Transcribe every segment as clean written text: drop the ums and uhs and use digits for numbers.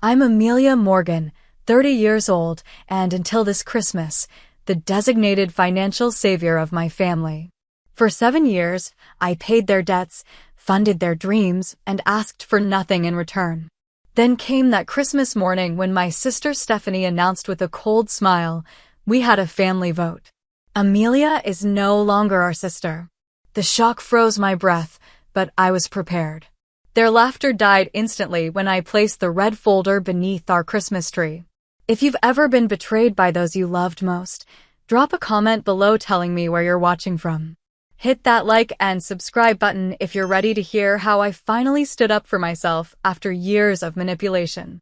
I'm Amelia Morgan, 30 years old, and until this Christmas, the designated financial savior of my family. For 7 years, I paid their debts, funded their dreams, and asked for nothing in return. Then came that Christmas morning when my sister Stephanie announced with a cold smile, we had a family vote. Amelia is no longer our sister. The shock froze my breath, but I was prepared. Their laughter died instantly when I placed the red folder beneath our Christmas tree. If you've ever been betrayed by those you loved most, drop a comment below telling me where you're watching from. Hit that like and subscribe button if you're ready to hear how I finally stood up for myself after years of manipulation.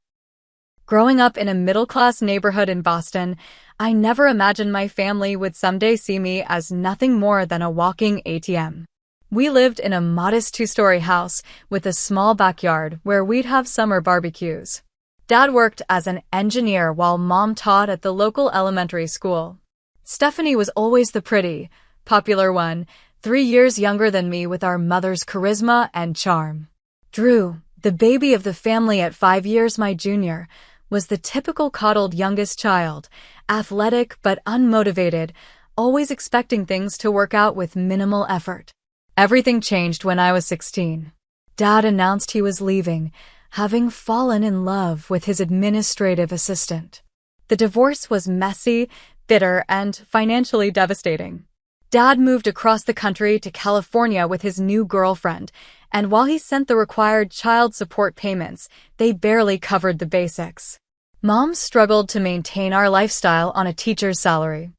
Growing up in a middle-class neighborhood in Boston, I never imagined my family would someday see me as nothing more than a walking ATM. We lived in a modest 2-story house with a small backyard where we'd have summer barbecues. Dad worked as an engineer while Mom taught at the local elementary school. Stephanie was always the pretty, popular one, 3 years younger than me with our mother's charisma and charm. Drew, the baby of the family at 5 years my junior, was the typical coddled youngest child, athletic but unmotivated, always expecting things to work out with minimal effort. Everything changed when I was 16. Dad announced he was leaving, having fallen in love with his administrative assistant. The divorce was messy, bitter, and financially devastating. Dad moved across the country to California with his new girlfriend, and while he sent the required child support payments, they barely covered the basics. Mom struggled to maintain our lifestyle on a teacher's salary.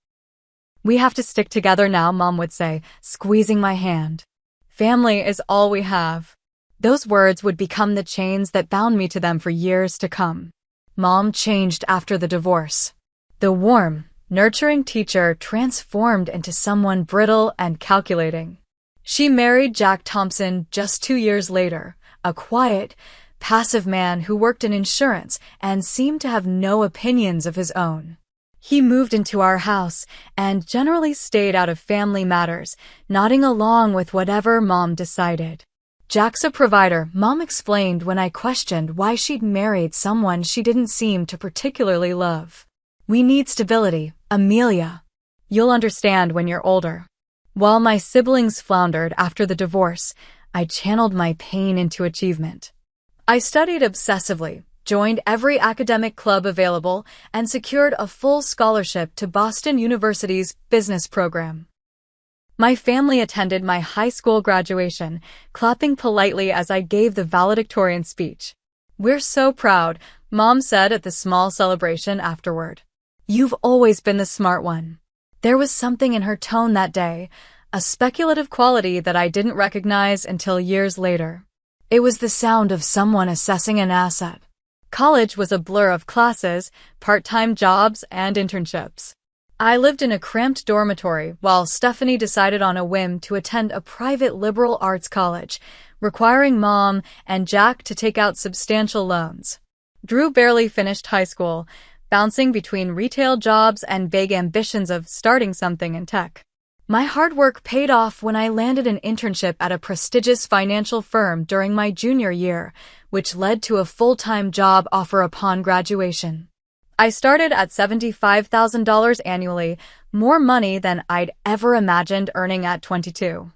"We have to stick together now," Mom would say, squeezing my hand. "Family is all we have." Those words would become the chains that bound me to them for years to come. Mom changed after the divorce. The warm, nurturing teacher transformed into someone brittle and calculating. She married Jack Thompson just 2 years later, a quiet, passive man who worked in insurance and seemed to have no opinions of his own. He moved into our house and generally stayed out of family matters, nodding along with whatever Mom decided. "Jack's a provider," Mom explained when I questioned why she'd married someone she didn't seem to particularly love. "We need stability, Amelia. You'll understand when you're older." While my siblings floundered after the divorce, I channeled my pain into achievement. I studied obsessively, joined every academic club available, and secured a full scholarship to Boston University's business program. My family attended my high school graduation, clapping politely as I gave the valedictorian speech. "We're so proud," Mom said at the small celebration afterward. "You've always been the smart one." There was something in her tone that day, a speculative quality that I didn't recognize until years later. It was the sound of someone assessing an asset. College was a blur of classes, part-time jobs, and internships. I lived in a cramped dormitory while Stephanie decided on a whim to attend a private liberal arts college, requiring Mom and Jack to take out substantial loans. Drew barely finished high school, bouncing between retail jobs and vague ambitions of starting something in tech. My hard work paid off when I landed an internship at a prestigious financial firm during my junior year, which led to a full-time job offer upon graduation. I started at $75,000 annually, more money than I'd ever imagined earning at 22.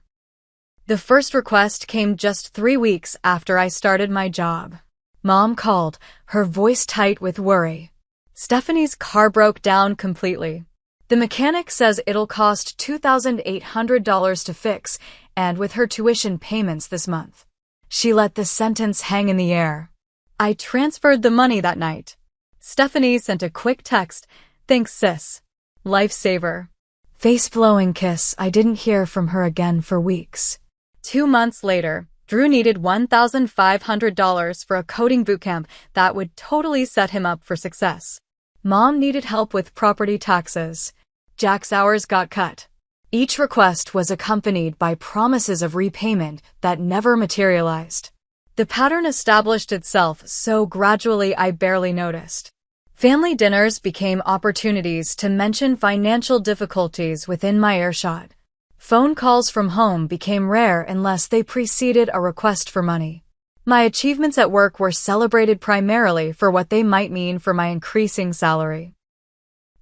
The first request came just 3 weeks after I started my job. Mom called, her voice tight with worry. "Stephanie's car broke down completely. The mechanic says it'll cost $2,800 to fix, and with her tuition payments this month." She let the sentence hang in the air. I transferred the money that night. Stephanie sent a quick text, "Thanks, sis. Lifesaver." Face-blowing kiss. I didn't hear from her again for weeks. 2 months later, Drew needed $1,500 for a coding bootcamp that would totally set him up for success. Mom needed help with property taxes. Jack's hours got cut. Each request was accompanied by promises of repayment that never materialized. The pattern established itself so gradually I barely noticed. Family dinners became opportunities to mention financial difficulties within my earshot. Phone calls from home became rare unless they preceded a request for money. My achievements at work were celebrated primarily for what they might mean for my increasing salary.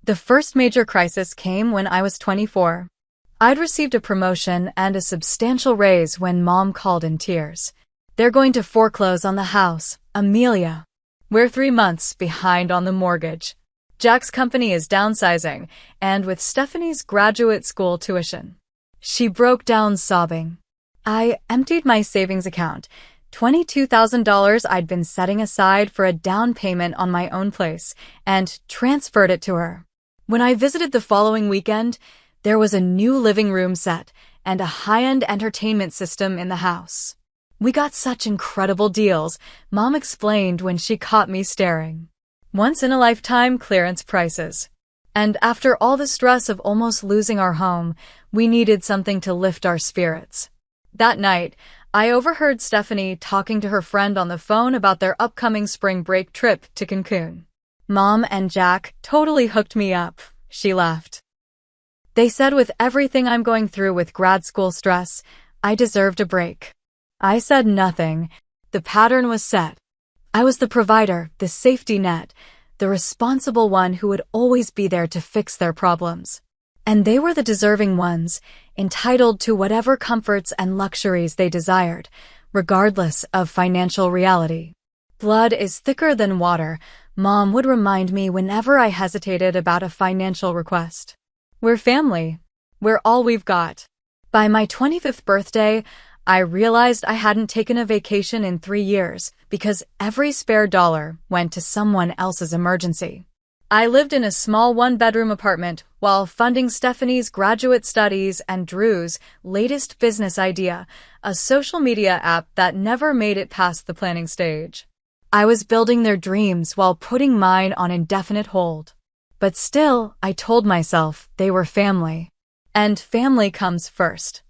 The first major crisis came when I was 24. I'd received a promotion and a substantial raise when Mom called in tears. "They're going to foreclose on the house, Amelia. We're 3 months behind on the mortgage. Jack's company is downsizing, and with Stephanie's graduate school tuition." She broke down sobbing. I emptied my savings account, $22,000 I'd been setting aside for a down payment on my own place, and transferred it to her. When I visited the following weekend, there was a new living room set and a high-end entertainment system in the house. "We got such incredible deals," Mom explained when she caught me staring. "Once-in-a-lifetime clearance prices." And after all the stress of almost losing our home, we needed something to lift our spirits. That night, I overheard Stephanie talking to her friend on the phone about their upcoming spring break trip to Cancun. "Mom and Jack totally hooked me up," she laughed. "They said with everything I'm going through with grad school stress, I deserved a break." I said nothing. The pattern was set. I was the provider, the safety net, the responsible one who would always be there to fix their problems. And they were the deserving ones, entitled to whatever comforts and luxuries they desired, regardless of financial reality. "Blood is thicker than water," Mom would remind me whenever I hesitated about a financial request. "We're family. We're all we've got." By my 25th birthday, I realized I hadn't taken a vacation in 3 years because every spare dollar went to someone else's emergency. I lived in a small one-bedroom apartment while funding Stephanie's graduate studies and Drew's latest business idea, a social media app that never made it past the planning stage. I was building their dreams while putting mine on indefinite hold. But still, I told myself they were family. And family comes first.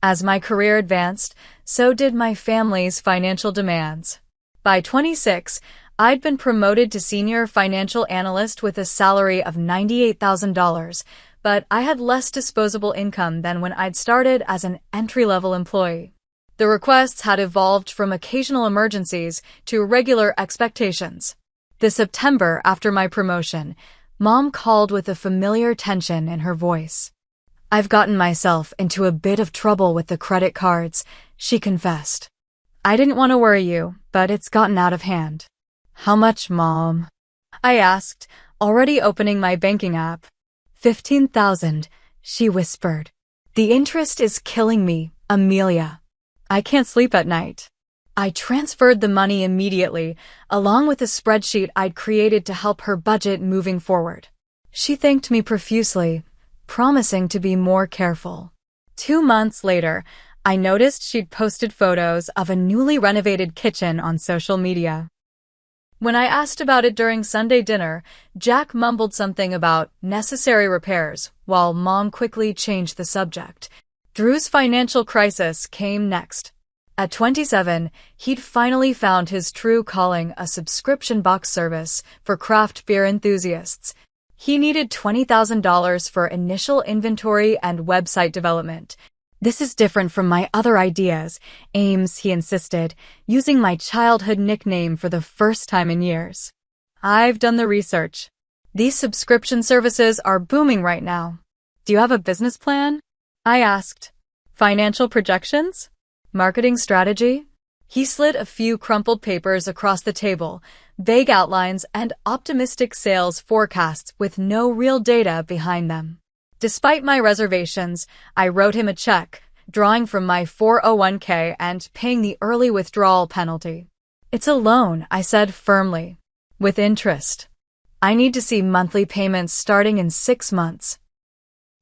As my career advanced, so did my family's financial demands. By 26, I'd been promoted to senior financial analyst with a salary of $98,000, but I had less disposable income than when I'd started as an entry-level employee. The requests had evolved from occasional emergencies to regular expectations. The September after my promotion, Mom called with a familiar tension in her voice. "I've gotten myself into a bit of trouble with the credit cards," she confessed. "I didn't want to worry you, but it's gotten out of hand." "How much, Mom?" I asked, already opening my banking app. $15,000, she whispered. "The interest is killing me, Amelia. I can't sleep at night." I transferred the money immediately, along with a spreadsheet I'd created to help her budget moving forward. She thanked me profusely, promising to be more careful. 2 months later, I noticed she'd posted photos of a newly renovated kitchen on social media. When I asked about it during Sunday dinner, Jack mumbled something about necessary repairs, while Mom quickly changed the subject. Drew's financial crisis came next. At 27, he'd finally found his true calling, a subscription box service for craft beer enthusiasts. He needed $20,000 for initial inventory and website development. "This is different from my other ideas, Ames," he insisted, using my childhood nickname for the first time in years. "I've done the research. These subscription services are booming right now. Do you have a business plan?" I asked. "Financial projections? Marketing strategy?" He slid a few crumpled papers across the table, vague outlines and optimistic sales forecasts with no real data behind them. Despite my reservations, I wrote him a check, drawing from my 401k and paying the early withdrawal penalty. "It's a loan," I said firmly. "With interest. I need to see monthly payments starting in 6 months."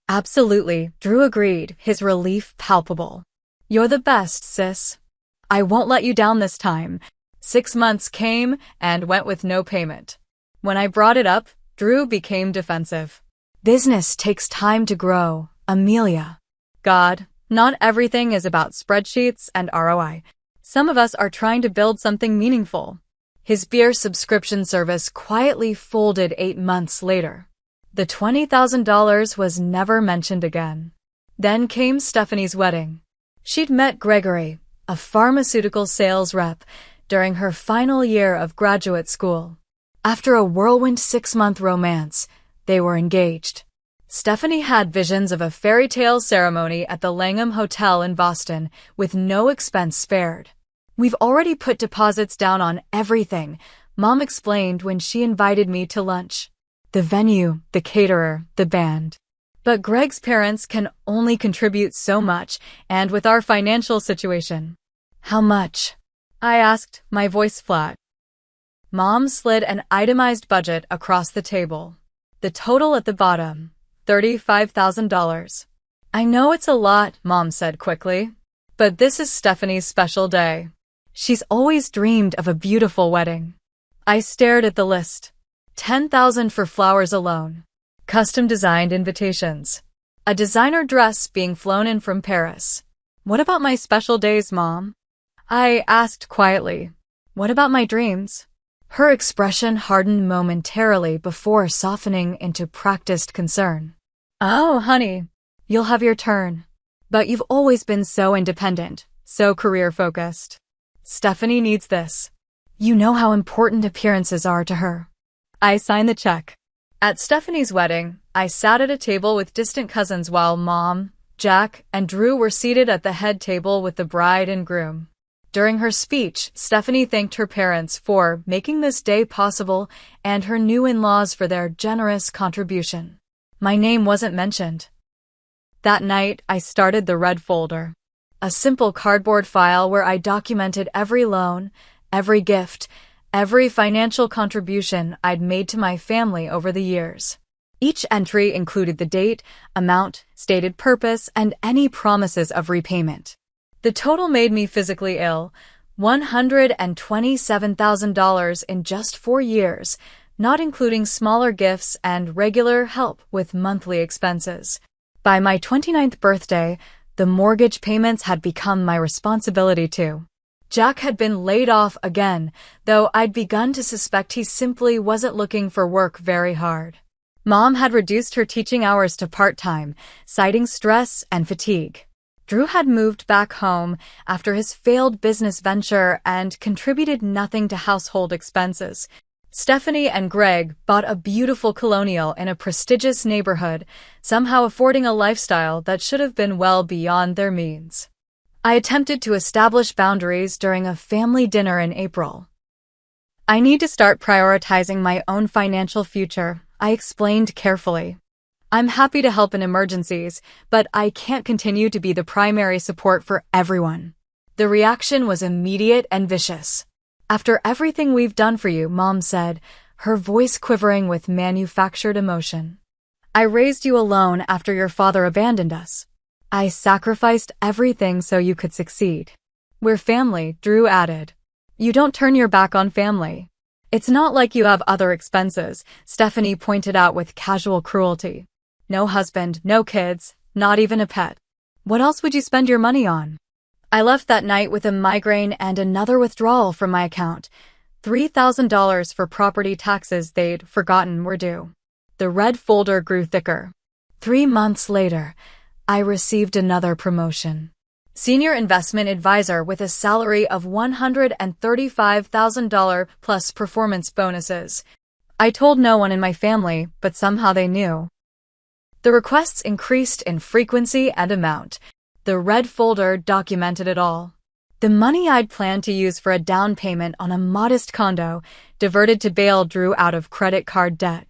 "Absolutely," Drew agreed, his relief palpable. "You're the best, sis. I won't let you down this time." 6 months came and went with no payment. When I brought it up, Drew became defensive. "Business takes time to grow, Amelia." "God, not everything is about spreadsheets and ROI. Some of us are trying to build something meaningful." His beer subscription service quietly folded 8 months later. The $20,000 was never mentioned again. Then came Stephanie's wedding. She'd met Gregory, a pharmaceutical sales rep, during her final year of graduate school. After a whirlwind 6-month romance, they were engaged. Stephanie had visions of a fairy tale ceremony at the Langham Hotel in Boston, with no expense spared. "We've already put deposits down on everything," Mom explained when she invited me to lunch. "The venue, the caterer, the band. But Greg's parents can only contribute so much, and with our financial situation." "How much?" I asked, my voice flat. Mom slid an itemized budget across the table. The total at the bottom, $35,000. "I know it's a lot," Mom said quickly, "but this is Stephanie's special day. She's always dreamed of a beautiful wedding." I stared at the list. $10,000 for flowers alone. Custom-designed invitations. A designer dress being flown in from Paris. "What about my special days, Mom?" I asked quietly. "What about my dreams?" Her expression hardened momentarily before softening into practiced concern. "Oh, honey, you'll have your turn. But you've always been so independent, so career-focused. Stephanie needs this. You know how important appearances are to her." I signed the check. At Stephanie's wedding, I sat at a table with distant cousins while Mom, Jack, and Drew were seated at the head table with the bride and groom. During her speech, Stephanie thanked her parents for making this day possible and her new in-laws for their generous contribution. My name wasn't mentioned. That night, I started the red folder, a simple cardboard file where I documented every loan, every gift, every financial contribution I'd made to my family over the years. Each entry included the date, amount, stated purpose, and any promises of repayment. The total made me physically ill, $127,000 in just 4 years, not including smaller gifts and regular help with monthly expenses. By my 29th birthday, the mortgage payments had become my responsibility too. Jack had been laid off again, though I'd begun to suspect he simply wasn't looking for work very hard. Mom had reduced her teaching hours to part-time, citing stress and fatigue. Drew had moved back home after his failed business venture and contributed nothing to household expenses. Stephanie and Greg bought a beautiful colonial in a prestigious neighborhood, somehow affording a lifestyle that should have been well beyond their means. I attempted to establish boundaries during a family dinner in April. "I need to start prioritizing my own financial future," I explained carefully. "I'm happy to help in emergencies, but I can't continue to be the primary support for everyone." The reaction was immediate and vicious. "After everything we've done for you," Mom said, her voice quivering with manufactured emotion. "I raised you alone after your father abandoned us. I sacrificed everything so you could succeed. We're family," Drew added. "You don't turn your back on family. It's not like you have other expenses," Stephanie pointed out with casual cruelty. "No husband, no kids, not even a pet. What else would you spend your money on?" I left that night with a migraine and another withdrawal from my account. $3,000 for property taxes they'd forgotten were due. The red folder grew thicker. 3 months later, I received another promotion. Senior investment advisor with a salary of $135,000 plus performance bonuses. I told no one in my family, but somehow they knew. The requests increased in frequency and amount. The red folder documented it all. The money I'd planned to use for a down payment on a modest condo diverted to bail Drew out of credit card debt.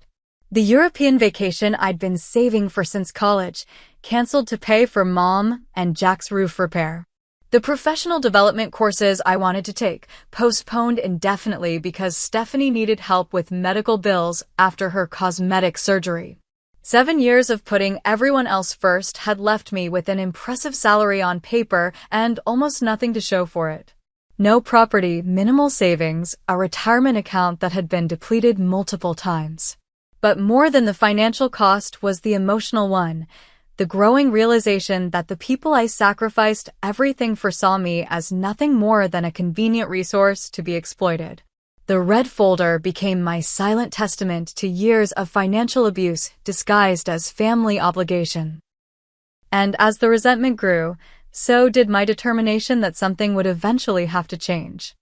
The European vacation I'd been saving for since college canceled to pay for Mom and Jack's roof repair. The professional development courses I wanted to take postponed indefinitely because Stephanie needed help with medical bills after her cosmetic surgery. 7 years of putting everyone else first had left me with an impressive salary on paper and almost nothing to show for it. No property, minimal savings, a retirement account that had been depleted multiple times. But more than the financial cost was the emotional one, the growing realization that the people I sacrificed everything for saw me as nothing more than a convenient resource to be exploited. The red folder became my silent testament to years of financial abuse disguised as family obligation. And as the resentment grew, So did my determination that something would eventually have to change.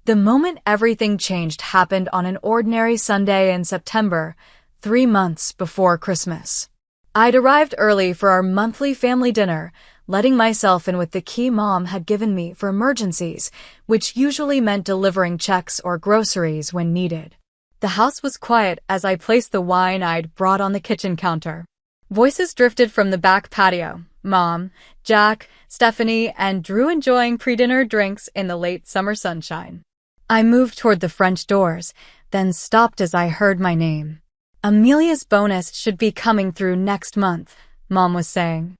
The moment everything changed happened on an ordinary Sunday in September, 3 months before Christmas. I'd arrived early for our monthly family dinner, letting myself in with the key Mom had given me for emergencies, which usually meant delivering checks or groceries when needed. The house was quiet as I placed the wine I'd brought on the kitchen counter. Voices drifted from the back patio. Mom, Jack, Stephanie, and Drew enjoying pre-dinner drinks in the late summer sunshine. I moved toward the French doors, then stopped as I heard my name. Amelia's bonus should be coming through next month, Mom was saying.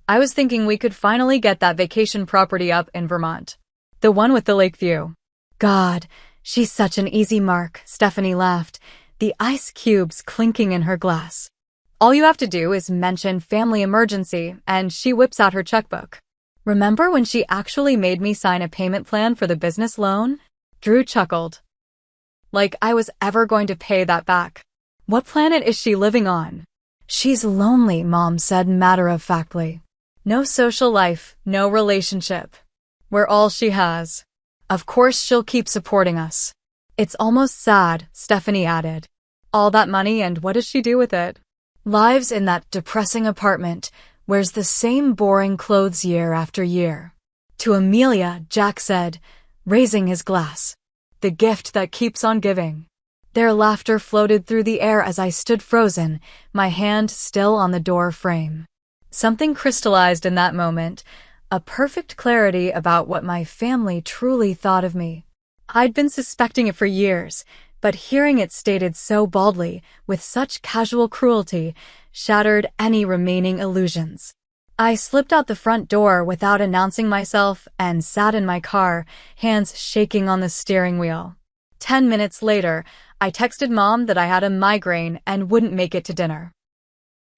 I was thinking we could finally get that vacation property up in Vermont. The one with the lake view. God, she's such an easy mark, Stephanie laughed, the ice cubes clinking in her glass. All you have to do is mention family emergency, and she whips out her checkbook. Remember when she actually made me sign a payment plan for the business loan? Drew chuckled. Like I was ever going to pay that back. What planet is she living on? She's lonely, Mom said matter-of-factly. No social life, no relationship. We're all she has. Of course she'll keep supporting us. It's almost sad, Stephanie added. All that money, and what does she do with it? Lives in that depressing apartment, wears the same boring clothes year after year. To Amelia, Jack said, raising his glass. The gift that keeps on giving. Their laughter floated through the air as I stood frozen, my hand still on the door frame. Something crystallized in that moment, a perfect clarity about what my family truly thought of me. I'd been suspecting it for years, but hearing it stated so baldly, with such casual cruelty, shattered any remaining illusions. I slipped out the front door without announcing myself and sat in my car, hands shaking on the steering wheel. 10 minutes later, I texted Mom that I had a migraine and wouldn't make it to dinner.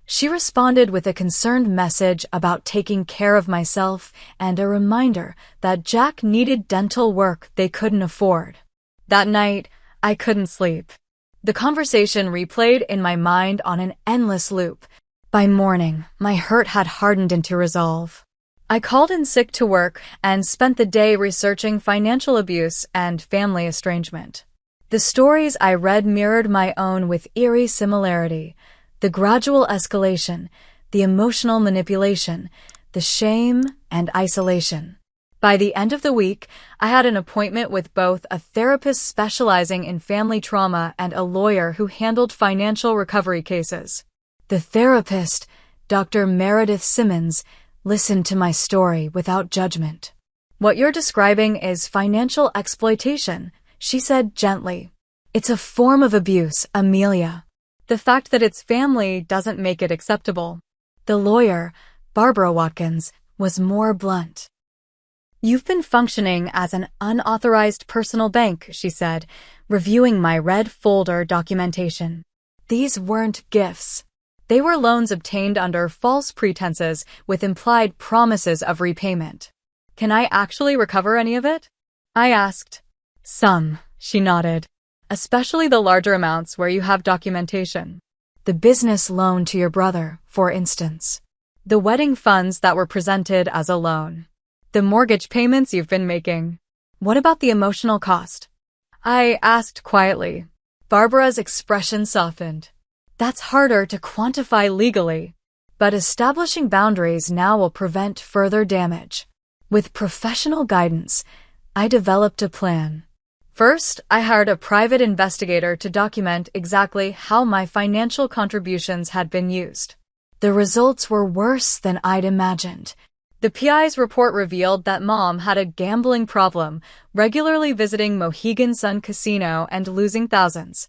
She responded with a concerned message about taking care of myself and a reminder that Jack needed dental work they couldn't afford. That night, I couldn't sleep. The conversation replayed in my mind on an endless loop. By morning, my hurt had hardened into resolve. I called in sick to work and spent the day researching financial abuse and family estrangement. The stories I read mirrored my own with eerie similarity. The gradual escalation, the emotional manipulation, the shame and isolation. By the end of the week, I had an appointment with both a therapist specializing in family trauma and a lawyer who handled financial recovery cases. The therapist, Dr. Meredith Simmons, listened to my story without judgment. What you're describing is financial exploitation, she said gently. It's a form of abuse, Amelia. The fact that it's family doesn't make it acceptable. The lawyer, Barbara Watkins, was more blunt. You've been functioning as an unauthorized personal bank, she said, reviewing my red folder documentation. These weren't gifts. They were loans obtained under false pretenses with implied promises of repayment. Can I actually recover any of it? I asked. Some, she nodded. Especially the larger amounts where you have documentation. The business loan to your brother, for instance. The wedding funds that were presented as a loan. The mortgage payments you've been making. What about the emotional cost? I asked quietly. Barbara's expression softened. That's harder to quantify legally, but establishing boundaries now will prevent further damage. With professional guidance, I developed a plan. First, I hired a private investigator to document exactly how my financial contributions had been used. The results were worse than I'd imagined. The PI's report revealed that Mom had a gambling problem, regularly visiting Mohegan Sun Casino and losing thousands.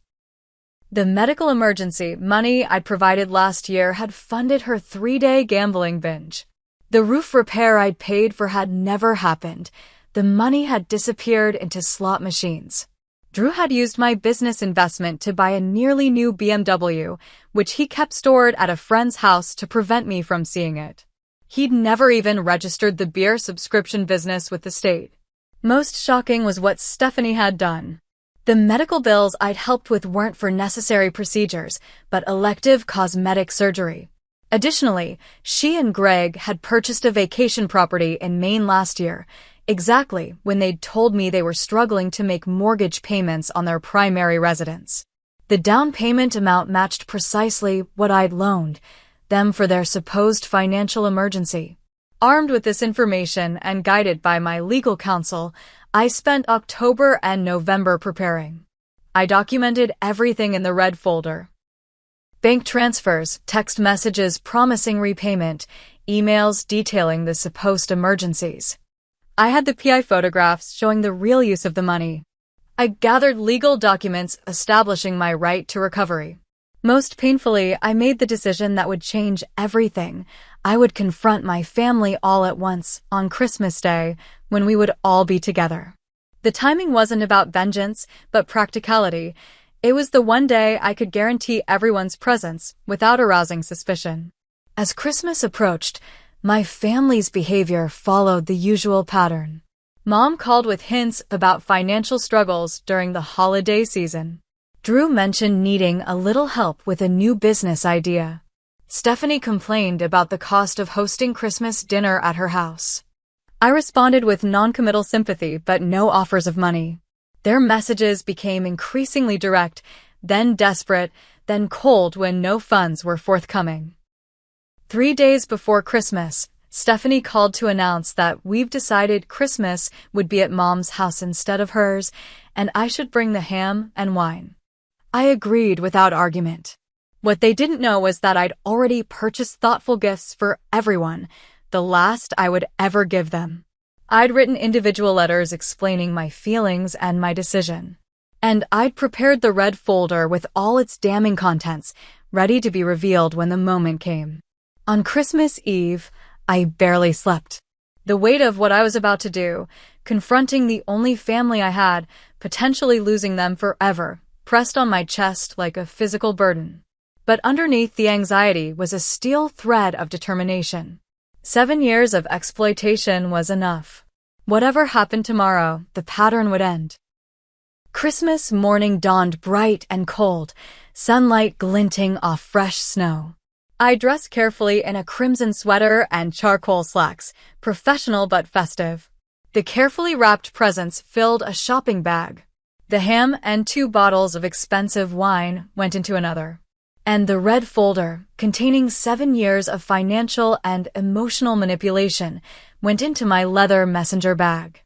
The medical emergency money I'd provided last year had funded her 3-day gambling binge. The roof repair I'd paid for had never happened. The money had disappeared into slot machines. Drew had used my business investment to buy a nearly new BMW, which he kept stored at a friend's house to prevent me from seeing it. He'd never even registered the beer subscription business with the state. Most shocking was what Stephanie had done. The medical bills I'd helped with weren't for necessary procedures, but elective cosmetic surgery. Additionally, she and Greg had purchased a vacation property in Maine last year, exactly when they'd told me they were struggling to make mortgage payments on their primary residence. The down payment amount matched precisely what I'd loaned them for their supposed financial emergency. Armed with this information and guided by my legal counsel, I spent October and November preparing. I documented everything in the red folder. Bank transfers, text messages promising repayment, emails detailing the supposed emergencies. I had the PI photographs showing the real use of the money. I gathered legal documents establishing my right to recovery. Most painfully, I made the decision that would change everything. I would confront my family all at once on Christmas Day when we would all be together. The timing wasn't about vengeance, but practicality. It was the one day I could guarantee everyone's presence without arousing suspicion. As Christmas approached, my family's behavior followed the usual pattern. Mom called with hints about financial struggles during the holiday season. Drew mentioned needing a little help with a new business idea. Stephanie complained about the cost of hosting Christmas dinner at her house. I responded with non-committal sympathy but no offers of money. Their messages became increasingly direct, then desperate, then cold when no funds were forthcoming. 3 days before Christmas, Stephanie called to announce that we've decided Christmas would be at Mom's house instead of hers, and I should bring the ham and wine. I agreed without argument. What they didn't know was that I'd already purchased thoughtful gifts for everyone, the last I would ever give them. I'd written individual letters explaining my feelings and my decision. And I'd prepared the red folder with all its damning contents, ready to be revealed when the moment came. On Christmas Eve, I barely slept. The weight of what I was about to do, confronting the only family I had, potentially losing them forever, pressed on my chest like a physical burden. But underneath the anxiety was a steel thread of determination. 7 years of exploitation was enough. Whatever happened tomorrow, the pattern would end. Christmas morning dawned bright and cold, sunlight glinting off fresh snow. I dressed carefully in a crimson sweater and charcoal slacks, professional but festive. The carefully wrapped presents filled a shopping bag. The ham and 2 bottles of expensive wine went into another. And the red folder, containing 7 years of financial and emotional manipulation, went into my leather messenger bag.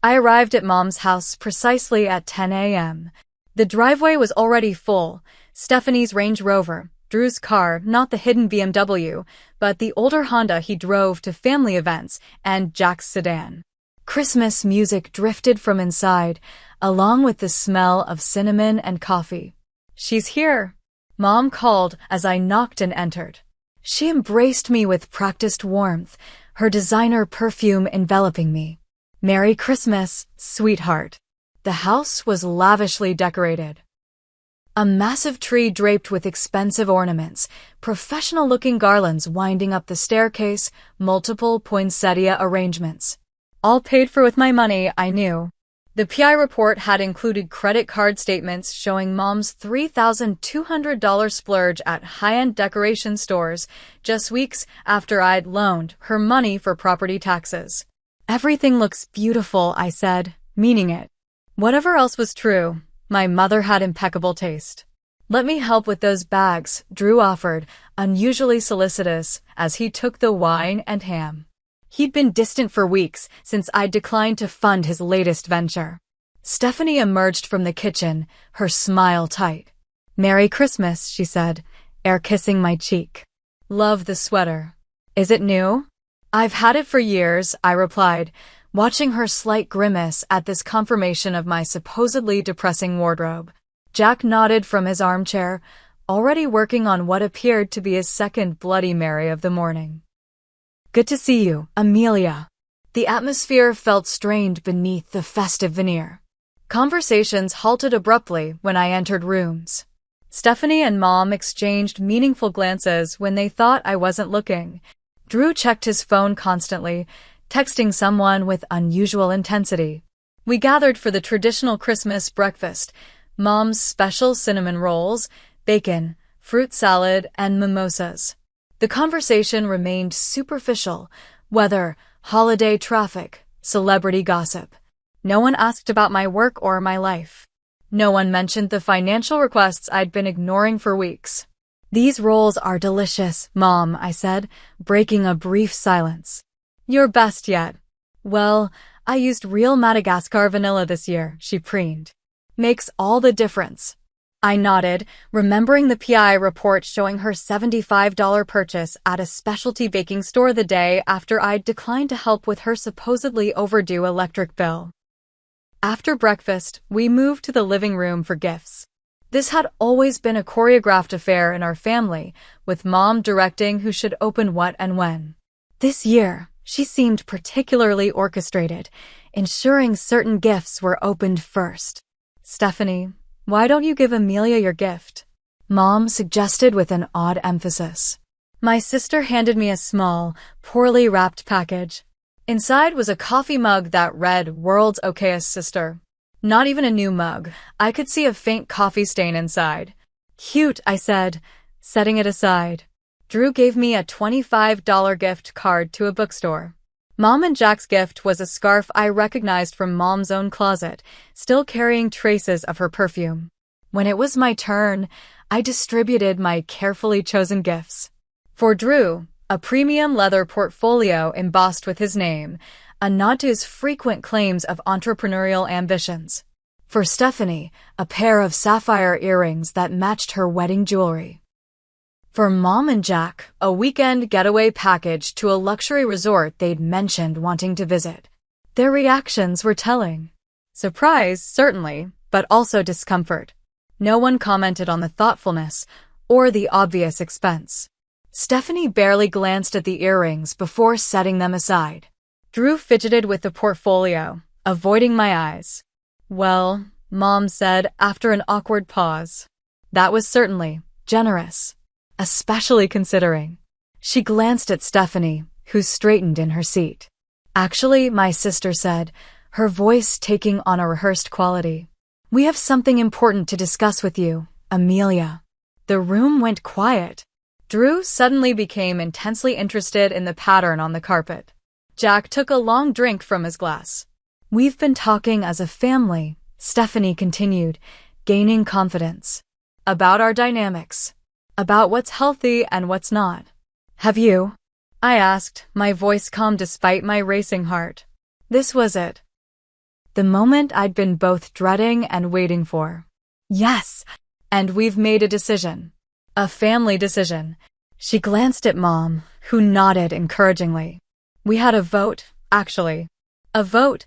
I arrived at Mom's house precisely at 10 a.m. The driveway was already full. Stephanie's Range Rover, Drew's car, not the hidden BMW, but the older Honda he drove to family events, and Jack's sedan. Christmas music drifted from inside, along with the smell of cinnamon and coffee. "She's here," Mom called as I knocked and entered. She embraced me with practiced warmth, her designer perfume enveloping me. "Merry Christmas, sweetheart." The house was lavishly decorated. A massive tree draped with expensive ornaments, professional-looking garlands winding up the staircase, multiple poinsettia arrangements. All paid for with my money, I knew. The PI report had included credit card statements showing Mom's $3,200 splurge at high-end decoration stores just weeks after I'd loaned her money for property taxes. "Everything looks beautiful," I said, meaning it. Whatever else was true, my mother had impeccable taste. "Let me help with those bags," Drew offered, unusually solicitous as he took the wine and ham. He'd been distant for weeks since I'd declined to fund his latest venture. Stephanie emerged from the kitchen, her smile tight. "Merry Christmas," she said, air-kissing my cheek. "Love the sweater. Is it new?" "I've had it for years," I replied, watching her slight grimace at this confirmation of my supposedly depressing wardrobe. Jack nodded from his armchair, already working on what appeared to be his second Bloody Mary of the morning. "Good to see you, Amelia." The atmosphere felt strained beneath the festive veneer. Conversations halted abruptly when I entered rooms. Stephanie and Mom exchanged meaningful glances when they thought I wasn't looking. Drew checked his phone constantly, texting someone with unusual intensity. We gathered for the traditional Christmas breakfast, Mom's special cinnamon rolls, bacon, fruit salad, and mimosas. The conversation remained superficial: weather, holiday traffic, celebrity gossip. No one asked about my work or my life. No one mentioned the financial requests I'd been ignoring for weeks. "These rolls are delicious, Mom," I said, breaking a brief silence. "Your best yet." "Well, I used real Madagascar vanilla this year," she preened. "Makes all the difference." I nodded, remembering the PI report showing her $75 purchase at a specialty baking store the day after I'd declined to help with her supposedly overdue electric bill. After breakfast, we moved to the living room for gifts. This had always been a choreographed affair in our family, with Mom directing who should open what and when. This year, she seemed particularly orchestrated, ensuring certain gifts were opened first. "Stephanie, why don't you give Amelia your gift?" Mom suggested with an odd emphasis. My sister handed me a small, poorly wrapped package. Inside was a coffee mug that read "World's Okayest Sister." Not even a new mug. I could see a faint coffee stain inside. "Cute," I said, setting it aside. Drew gave me a $25 gift card to a bookstore. Mom and Jack's gift was a scarf I recognized from Mom's own closet, still carrying traces of her perfume. When it was my turn, I distributed my carefully chosen gifts. For Drew, a premium leather portfolio embossed with his name, a nod to his frequent claims of entrepreneurial ambitions. For Stephanie, a pair of sapphire earrings that matched her wedding jewelry. For Mom and Jack, a weekend getaway package to a luxury resort they'd mentioned wanting to visit. Their reactions were telling. Surprise, certainly, but also discomfort. No one commented on the thoughtfulness or the obvious expense. Stephanie barely glanced at the earrings before setting them aside. Drew fidgeted with the portfolio, avoiding my eyes. "Well," Mom said after an awkward pause. "That was certainly generous. Especially considering." She glanced at Stephanie, who straightened in her seat. "Actually," my sister said, her voice taking on a rehearsed quality, "we have something important to discuss with you, Amelia." The room went quiet. Drew suddenly became intensely interested in the pattern on the carpet. Jack took a long drink from his glass. "We've been talking as a family," Stephanie continued, gaining confidence. "About our dynamics. About what's healthy and what's not." "Have you?" I asked, my voice calm despite my racing heart. This was it. The moment I'd been both dreading and waiting for. "Yes, and we've made a decision. A family decision." She glanced at Mom, who nodded encouragingly. "We had a vote, actually." "A vote?"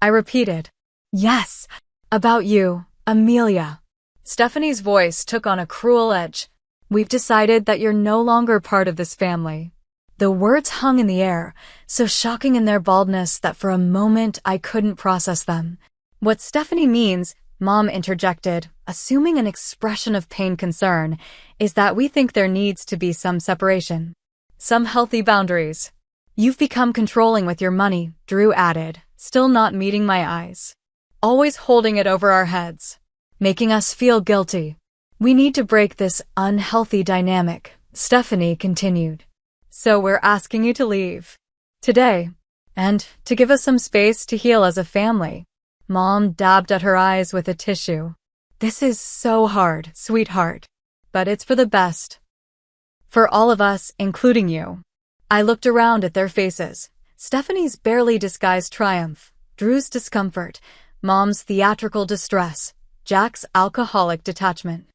I repeated. "Yes, about you, Amelia." Stephanie's voice took on a cruel edge. "We've decided that you're no longer part of this family." The words hung in the air, so shocking in their baldness that for a moment I couldn't process them. "What Stephanie means," Mom interjected, assuming an expression of pained concern, "is that we think there needs to be some separation. Some healthy boundaries." "You've become controlling with your money," Drew added, still not meeting my eyes. "Always holding it over our heads. Making us feel guilty. We need to break this unhealthy dynamic," Stephanie continued. "So we're asking you to leave. Today. And to give us some space to heal as a family." Mom dabbed at her eyes with a tissue. "This is so hard, sweetheart. But it's for the best. For all of us, including you." I looked around at their faces. Stephanie's barely disguised triumph, Drew's discomfort, Mom's theatrical distress, Jack's alcoholic detachment.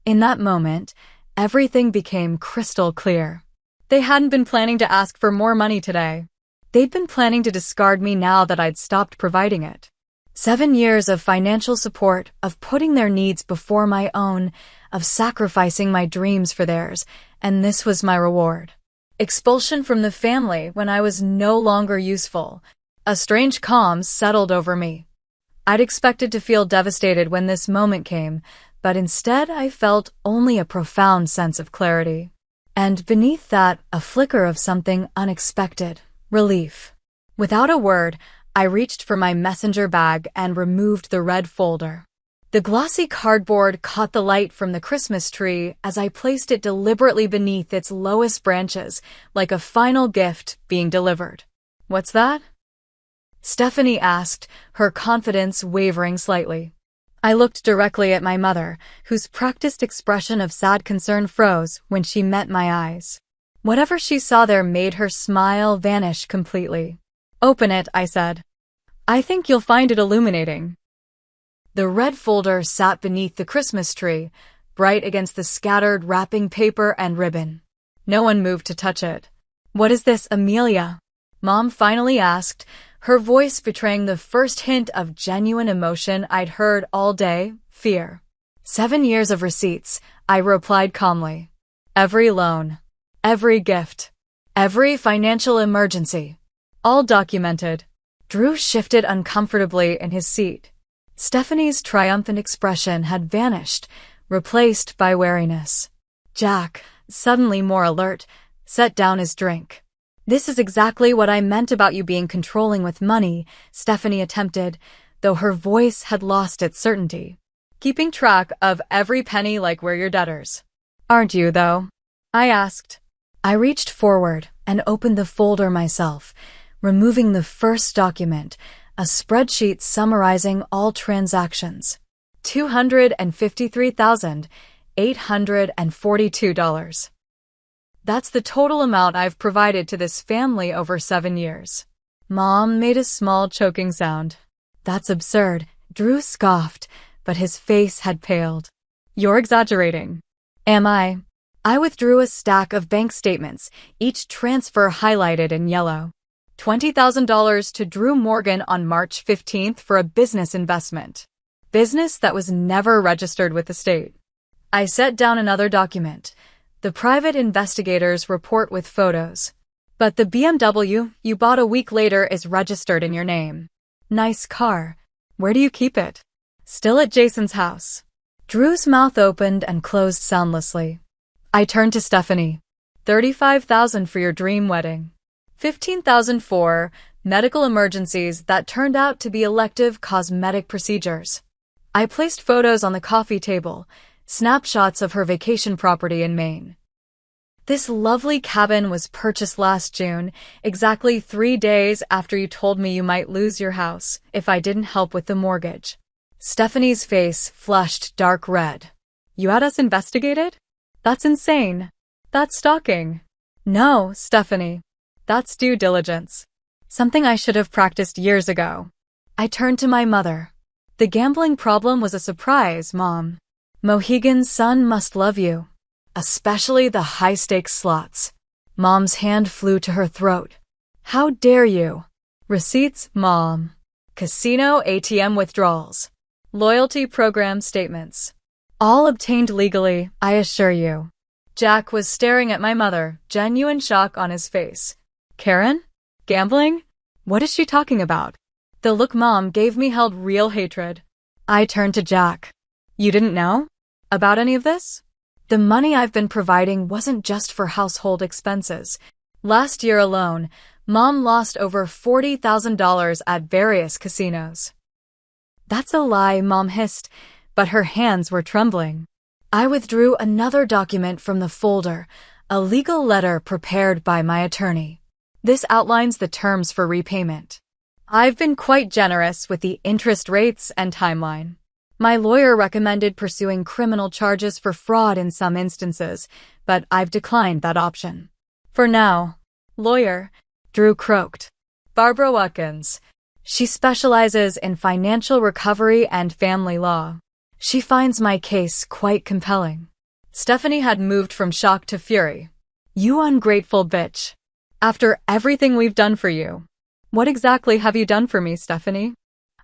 In that moment, everything became crystal clear. They hadn't been planning to ask for more money today. They'd been planning to discard me now that I'd stopped providing it. 7 years of financial support, of putting their needs before my own, of sacrificing my dreams for theirs, and this was my reward. Expulsion from the family when I was no longer useful. A strange calm settled over me. I'd expected to feel devastated when this moment came, but instead I felt only a profound sense of clarity. And beneath that, a flicker of something unexpected, relief. Without a word, I reached for my messenger bag and removed the red folder. The glossy cardboard caught the light from the Christmas tree as I placed it deliberately beneath its lowest branches, like a final gift being delivered. "What's that?" Stephanie asked, her confidence wavering slightly. I looked directly at my mother, whose practiced expression of sad concern froze when she met my eyes. Whatever she saw there made her smile vanish completely. "Open it," I said. "I think you'll find it illuminating." The red folder sat beneath the Christmas tree, bright against the scattered wrapping paper and ribbon. No one moved to touch it. "What is this, Amelia?" Mom finally asked, her voice betraying the first hint of genuine emotion I'd heard all day: fear. 7 years of receipts, I replied calmly. Every loan, every gift, every financial emergency. All documented. Drew shifted uncomfortably in his seat. Stephanie's triumphant expression had vanished, replaced by wariness. Jack, suddenly more alert, set down his drink. "This is exactly what I meant about you being controlling with money," Stephanie attempted, though her voice had lost its certainty. "Keeping track of every penny like we're your debtors." "Aren't you, though?" I asked. I reached forward and opened the folder myself, removing the first document, a spreadsheet summarizing all transactions. $253,842. That's the total amount I've provided to this family over 7 years. Mom made a small choking sound. "That's absurd," Drew scoffed, but his face had paled. "You're exaggerating." "Am I?" I withdrew a stack of bank statements, each transfer highlighted in yellow. $20,000 to Drew Morgan on March 15th for a business investment. Business that was never registered with the state. I set down another document, the private investigator's report with photos. "But the BMW you bought a week later is registered in your name." "Nice car. Where do you keep it?" "Still at Jason's house." Drew's mouth opened and closed soundlessly. I turned to Stephanie. $35,000 for your dream wedding. $15,000 for medical emergencies that turned out to be elective cosmetic procedures. I placed photos on the coffee table, snapshots of her vacation property in Maine. "This lovely cabin was purchased last June, exactly 3 days after you told me you might lose your house if I didn't help with the mortgage." Stephanie's face flushed dark red. "You had us investigated? That's insane. That's stalking." "No, Stephanie. That's due diligence. Something I should have practiced years ago." I turned to my mother. "The gambling problem was a surprise, Mom. Mohegan's son must love you. Especially the high-stakes slots." Mom's hand flew to her throat. "How dare you?" "Receipts, Mom. Casino ATM withdrawals. Loyalty program statements. All obtained legally, I assure you." Jack was staring at my mother, genuine shock on his face. "Karen? Gambling? What is she talking about?" The look Mom gave me held real hatred. I turned to Jack. "You didn't know about any of this?" "The money I've been providing wasn't just for household expenses. Last year alone, Mom lost over $40,000 at various casinos." "That's a lie," Mom hissed, but her hands were trembling. I withdrew another document from the folder, a legal letter prepared by my attorney. This outlines the terms for repayment. I've been quite generous with the interest rates and timeline. My lawyer recommended pursuing criminal charges for fraud in some instances, but I've declined that option. "For now." "Lawyer," Drew croaked. "Barbara Watkins. She specializes in financial recovery and family law. She finds my case quite compelling." Stephanie had moved from shock to fury. "You ungrateful bitch. After everything we've done for you." "What exactly have you done for me, Stephanie?"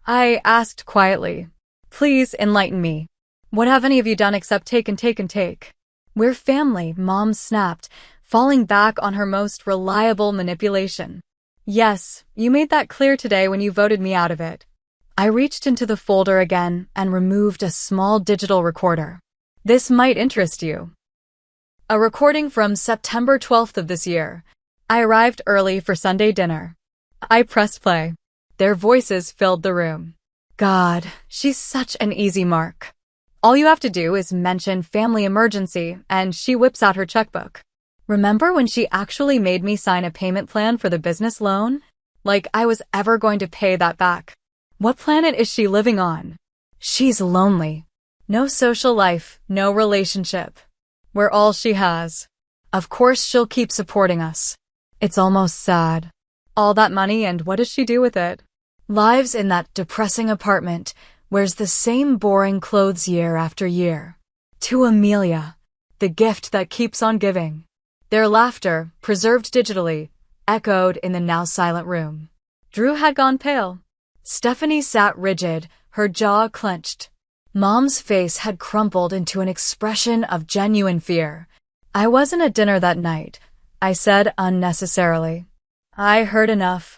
I asked quietly. "Please enlighten me. What have any of you done except take and take and take?" "We're family," Mom snapped, falling back on her most reliable manipulation. "Yes, you made that clear today when you voted me out of it." I reached into the folder again and removed a small digital recorder. "This might interest you." A recording from September 12th of this year. I arrived early for Sunday dinner. I pressed play. Their voices filled the room. God, she's such an easy mark. All you have to do is mention family emergency, and she whips out her checkbook. Remember when she actually made me sign a payment plan for the business loan? Like I was ever going to pay that back. What planet is she living on? She's lonely. No social life, no relationship. We're all she has. Of course she'll keep supporting us. It's almost sad. All that money, and what does she do with it? Lives in that depressing apartment, wears the same boring clothes year after year. To Amelia, the gift that keeps on giving. Their laughter, preserved digitally, echoed in the now silent room. Drew had gone pale. Stephanie sat rigid, her jaw clenched. Mom's face had crumpled into an expression of genuine fear. I wasn't at dinner that night, I said unnecessarily. I heard enough.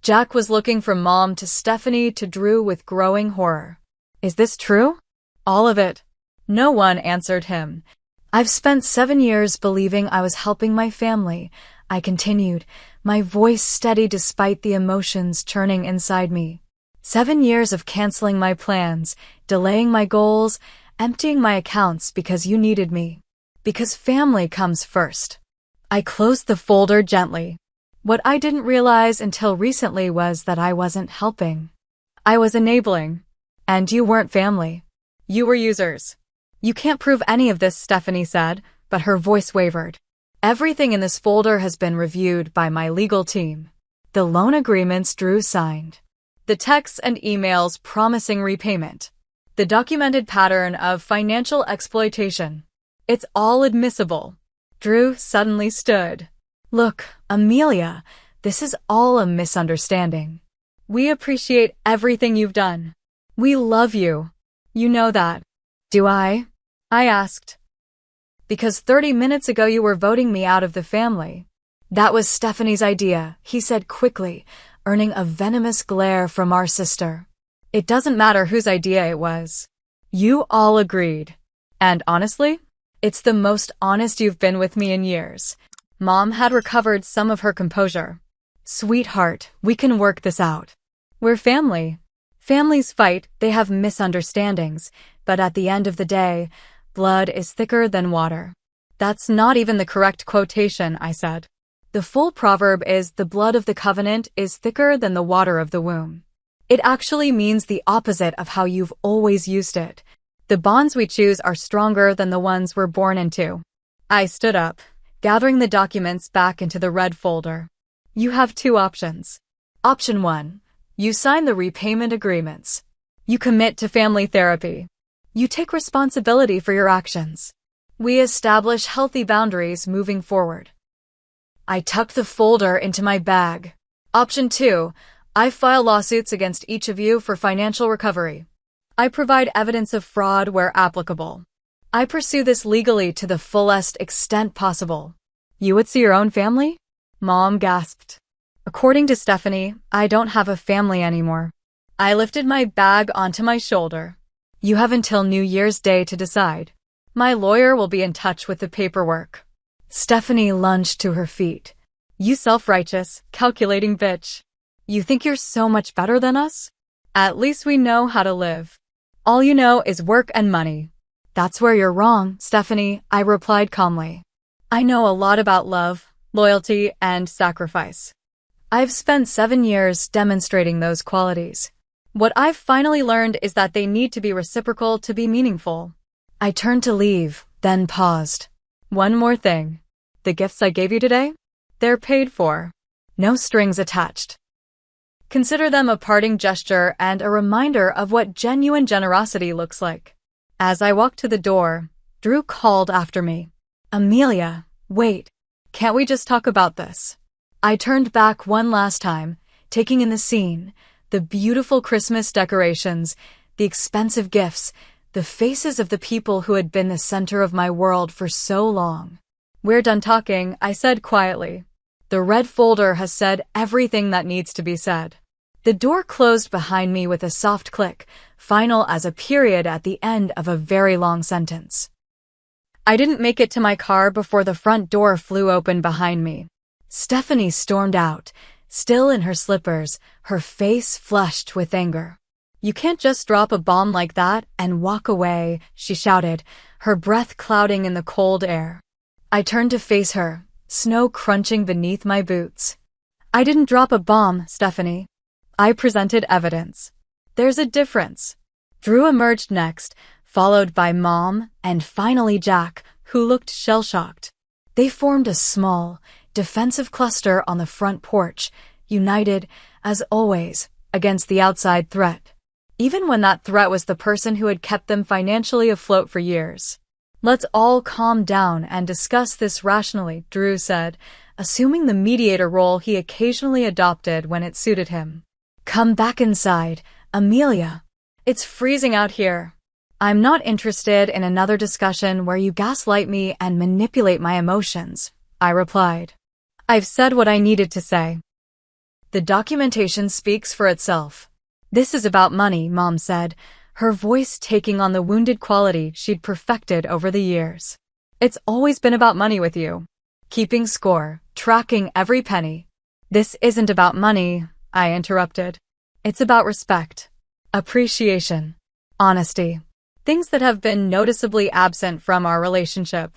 Jack was looking from Mom to Stephanie to Drew with growing horror. Is this true? All of it. No one answered him. I've spent 7 years believing I was helping my family, I continued, my voice steady despite the emotions churning inside me. 7 years of canceling my plans, delaying my goals, emptying my accounts because you needed me. Because family comes first. I closed the folder gently. What I didn't realize until recently was that I wasn't helping. I was enabling. And you weren't family. You were users. You can't prove any of this, Stephanie said, but her voice wavered. Everything in this folder has been reviewed by my legal team. The loan agreements Drew signed. The texts and emails promising repayment. The documented pattern of financial exploitation. It's all admissible. Drew suddenly stood. Look, Amelia, this is all a misunderstanding. We appreciate everything you've done. We love you. You know that. Do I? I asked. Because 30 minutes ago you were voting me out of the family. That was Stephanie's idea, he said quickly, earning a venomous glare from our sister. It doesn't matter whose idea it was. You all agreed. And honestly, it's the most honest you've been with me in years. Mom had recovered some of her composure. Sweetheart, we can work this out. We're family. Families fight, they have misunderstandings, but at the end of the day, blood is thicker than water. That's not even the correct quotation, I said. The full proverb is the blood of the covenant is thicker than the water of the womb. It actually means the opposite of how you've always used it. The bonds we choose are stronger than the ones we're born into. I stood up, gathering the documents back into the red folder. You have 2 options. Option 1. You sign the repayment agreements. You commit to family therapy. You take responsibility for your actions. We establish healthy boundaries moving forward. I tucked the folder into my bag. Option 2. I file lawsuits against each of you for financial recovery. I provide evidence of fraud where applicable. I pursue this legally to the fullest extent possible. You would see your own family? Mom gasped. According to Stephanie, I don't have a family anymore. I lifted my bag onto my shoulder. You have until New Year's Day to decide. My lawyer will be in touch with the paperwork. Stephanie lunged to her feet. You self-righteous, calculating bitch. You think you're so much better than us? At least we know how to live. All you know is work and money. That's where you're wrong, Stephanie, I replied calmly. I know a lot about love, loyalty, and sacrifice. I've spent 7 years demonstrating those qualities. What I've finally learned is that they need to be reciprocal to be meaningful. I turned to leave, then paused. One more thing. The gifts I gave you today? They're paid for. No strings attached. Consider them a parting gesture and a reminder of what genuine generosity looks like. As I walked to the door, Drew called after me. Amelia, wait. Can't we just talk about this? I turned back one last time, taking in the scene, the beautiful Christmas decorations, the expensive gifts, the faces of the people who had been the center of my world for so long. We're done talking, I said quietly. The red folder has said everything that needs to be said. The door closed behind me with a soft click, final as a period at the end of a very long sentence. I didn't make it to my car before the front door flew open behind me. Stephanie stormed out, still in her slippers, her face flushed with anger. You can't just drop a bomb like that and walk away, she shouted, her breath clouding in the cold air. I turned to face her, snow crunching beneath my boots. I didn't drop a bomb, Stephanie. I presented evidence. There's a difference. Drew emerged next, followed by Mom, and finally Jack, who looked shell-shocked. They formed a small, defensive cluster on the front porch, united, as always, against the outside threat. Even when that threat was the person who had kept them financially afloat for years. Let's all calm down and discuss this rationally, Drew said, assuming the mediator role he occasionally adopted when it suited him. Come back inside, Amelia. It's freezing out here. I'm not interested in another discussion where you gaslight me and manipulate my emotions, I replied. I've said what I needed to say. The documentation speaks for itself. This is about money, Mom said, her voice taking on the wounded quality she'd perfected over the years. It's always been about money with you. Keeping score, tracking every penny. This isn't about money, I interrupted. It's about respect, appreciation, honesty. Things that have been noticeably absent from our relationship.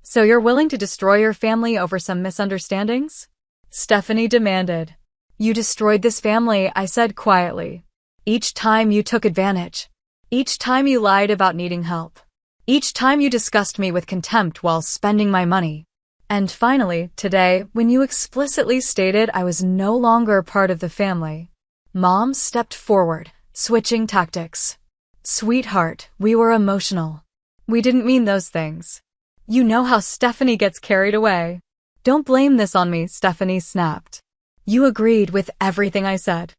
So you're willing to destroy your family over some misunderstandings? Stephanie demanded. You destroyed this family, I said quietly. Each time you took advantage. Each time you lied about needing help. Each time you discussed me with contempt while spending my money. And finally, today, when you explicitly stated I was no longer part of the family. Mom stepped forward, switching tactics. Sweetheart, we were emotional. We didn't mean those things. You know how Stephanie gets carried away. Don't blame this on me, Stephanie snapped. You agreed with everything I said.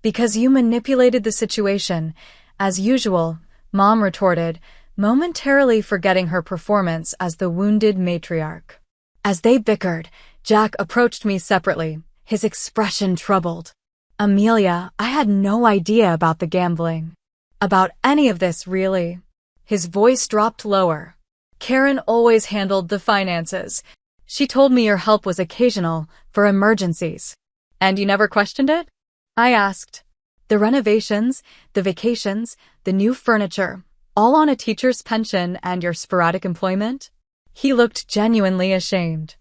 Because you manipulated the situation, as usual, Mom retorted, momentarily forgetting her performance as the wounded matriarch. As they bickered, Jack approached me separately, his expression troubled. Amelia, I had no idea about the gambling. About any of this, really. His voice dropped lower. Karen always handled the finances. She told me your help was occasional, for emergencies. And you never questioned it? I asked. The renovations, the vacations, the new furniture, all on a teacher's pension and your sporadic employment? He looked genuinely ashamed.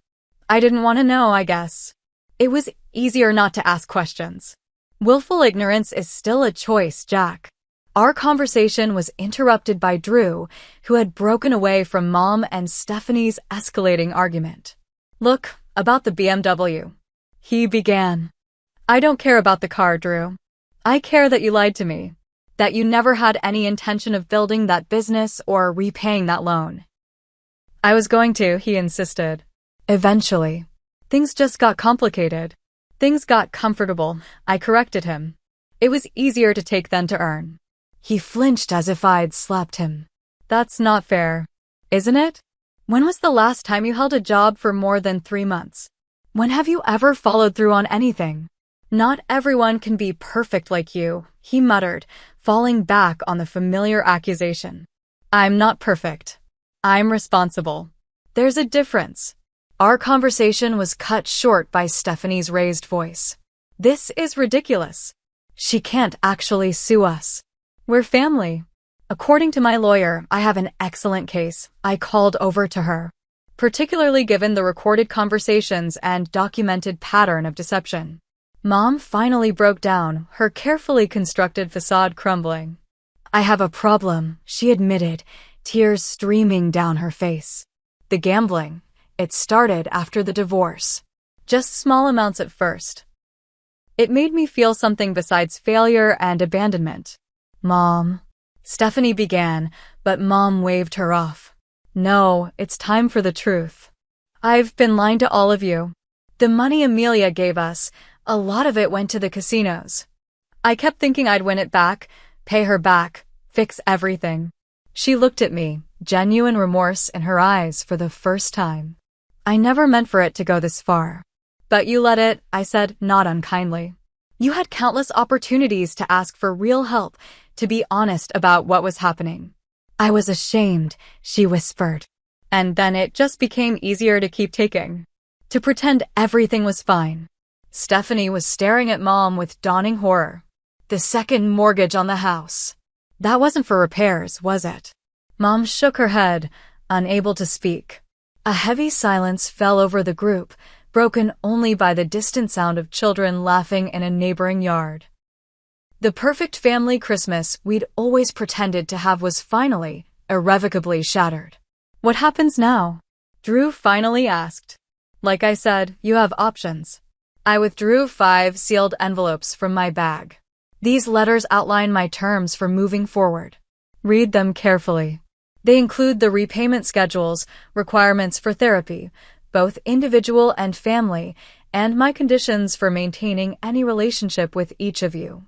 I didn't want to know, I guess. It was easier not to ask questions. Willful ignorance is still a choice, Jack. Our conversation was interrupted by Drew, who had broken away from Mom and Stephanie's escalating argument. Look, about the BMW. He began. I don't care about the car, Drew. I care that you lied to me. That you never had any intention of building that business or repaying that loan. I was going to, he insisted. Eventually. Things just got complicated. Things got comfortable, I corrected him. It was easier to take than to earn. He flinched as if I'd slapped him. That's not fair, isn't it? When was the last time you held a job for more than 3 months? When have you ever followed through on anything? Not everyone can be perfect like you, he muttered, falling back on the familiar accusation. I'm not perfect. I'm responsible. There's a difference. Our conversation was cut short by Stephanie's raised voice. This is ridiculous. She can't actually sue us. We're family. According to my lawyer, I have an excellent case, I called over to her. Particularly given the recorded conversations and documented pattern of deception. Mom finally broke down, her carefully constructed facade crumbling. I have a problem, she admitted, tears streaming down her face. The gambling. It started after the divorce. Just small amounts at first. It made me feel something besides failure and abandonment. Mom. Stephanie began, but Mom waved her off. No, it's time for the truth. I've been lying to all of you. The money Amelia gave us, a lot of it went to the casinos. I kept thinking I'd win it back, pay her back, fix everything. She looked at me, genuine remorse in her eyes for the first time. I never meant for it to go this far. But you let it, I said, not unkindly. You had countless opportunities to ask for real help, to be honest about what was happening. I was ashamed, she whispered. And then it just became easier to keep taking. To pretend everything was fine. Stephanie was staring at Mom with dawning horror. the second mortgage on the house. That wasn't for repairs, was it? Mom shook her head, unable to speak. A heavy silence fell over the group, broken only by the distant sound of children laughing in a neighboring yard. The perfect family Christmas we'd always pretended to have was finally, irrevocably shattered. What happens now? Drew finally asked. Like I said, you have options. I withdrew 5 sealed envelopes from my bag. These letters outline my terms for moving forward. Read them carefully. They include the repayment schedules, requirements for therapy, both individual and family, and my conditions for maintaining any relationship with each of you.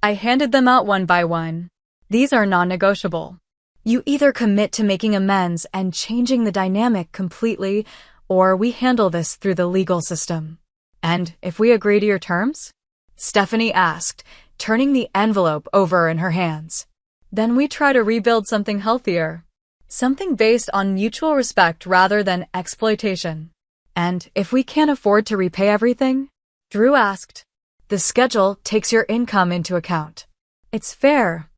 I handed them out one by one. These are non-negotiable. You either commit to making amends and changing the dynamic completely, or we handle this through the legal system. And if we agree to your terms? Stephanie asked, turning the envelope over in her hands. Then we try to rebuild something healthier. Something based on mutual respect rather than exploitation. And if we can't afford to repay everything? Drew asked. The schedule takes your income into account. It's fair.